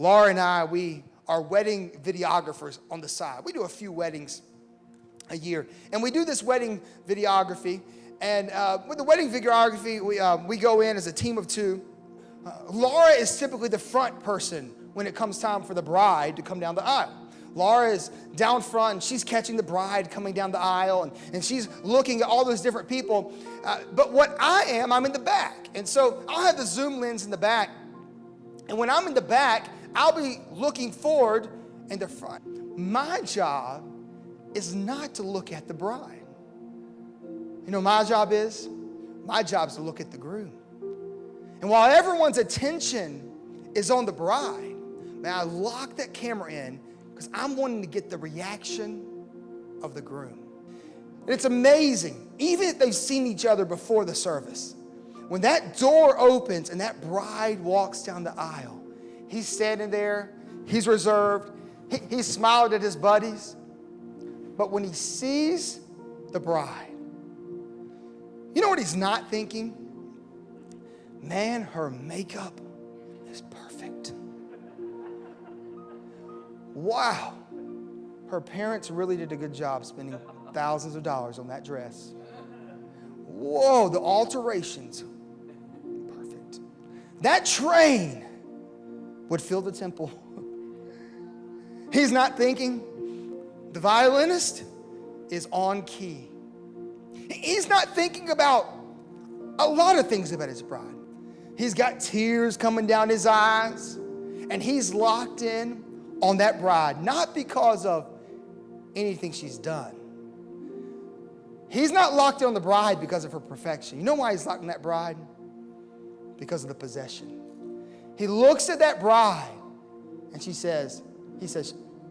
Laura and I, we are wedding videographers on the side. We do a few weddings a year. And we do this wedding videography. And with the wedding videography, we go in as a team of two. Laura is typically the front person when it comes time for the bride to come down the aisle. Laura is down front, and she's catching the bride coming down the aisle, and she's looking at all those different people. But what I'm in the back. And so I'll have the zoom lens in the back. And when I'm in the back, I'll be looking forward in the front. My job is not to look at the bride. You know, my job is to look at the groom. And while everyone's attention is on the bride, man, I lock that camera in because I'm wanting to get the reaction of the groom. And it's amazing, even if they've seen each other before the service, when that door opens and that bride walks down the aisle, he's standing there, he's reserved, he's smiling at his buddies. But when he sees the bride, you know what he's not thinking? Man, her makeup is perfect. Wow, her parents really did a good job spending thousands of dollars on that dress. Whoa, the alterations, perfect. That train would fill the temple. He's not thinking the violinist is on key. He's not thinking about a lot of things about his bride. He's got tears coming down his eyes, and he's locked in on that bride, not because of anything she's done. He's not locked in on the bride because of her perfection. You know why he's locked in that bride? Because of the possession. He looks at that bride, and he says,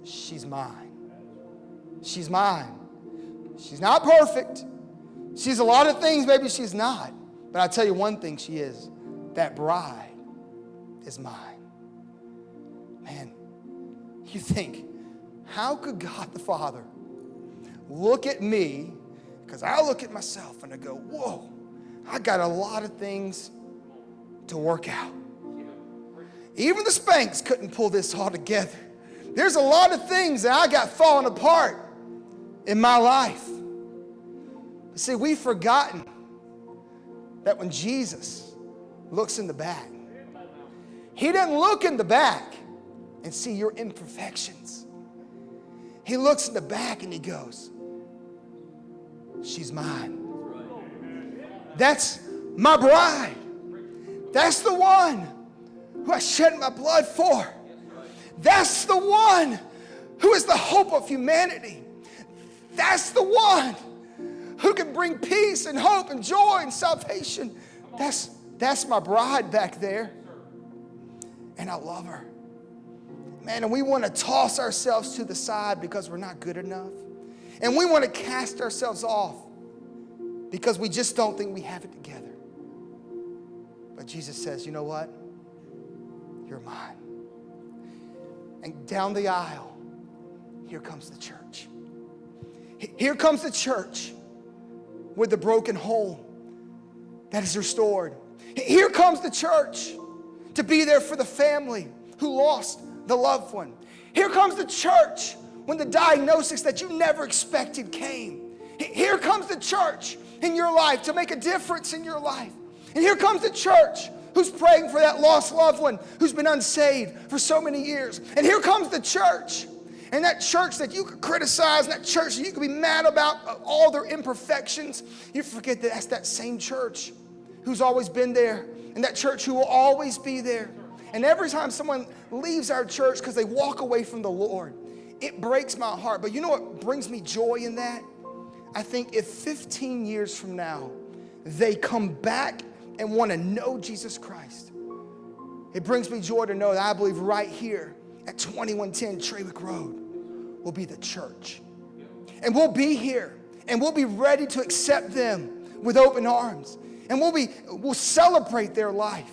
she's mine. She's mine. She's not perfect. She's a lot of things, maybe she's not. But I'll tell you one thing she is. That bride is mine. Man, you think, how could God the Father look at me, because I look at myself and I go, whoa, I got a lot of things to work out. Even the Spanks couldn't pull this all together. There's a lot of things that I got falling apart in my life. But see, we've forgotten that when Jesus looks in the back, he doesn't look in the back and see your imperfections. He looks in the back and he goes, she's mine. That's my bride. That's the one who I shed my blood for. That's the one who is the hope of humanity. That's the one who can bring peace and hope and joy and salvation. That's my bride back there. And I love her. Man, and we want to toss ourselves to the side because we're not good enough. And we want to cast ourselves off because we just don't think we have it together. But Jesus says, you know what? You're mine. And down the aisle, here comes the church. Here comes the church with the broken home that is restored. Here comes the church to be there for the family who lost the loved one. Here comes the church when the diagnosis that you never expected came. Here comes the church in your life to make a difference in your life. And here comes the church who's praying for that lost loved one who's been unsaved for so many years. And here comes the church. And that church that you could criticize, and that church that you could be mad about all their imperfections, you forget that that's that same church who's always been there, and that church who will always be there. And every time someone leaves our church because they walk away from the Lord, it breaks my heart. But you know what brings me joy in that? I think if 15 years from now, they come back and want to know Jesus Christ, it brings me joy to know that I believe right here at 2110 Trawick Road will be the church. And we'll be here, and we'll be ready to accept them with open arms. And we'll celebrate their life.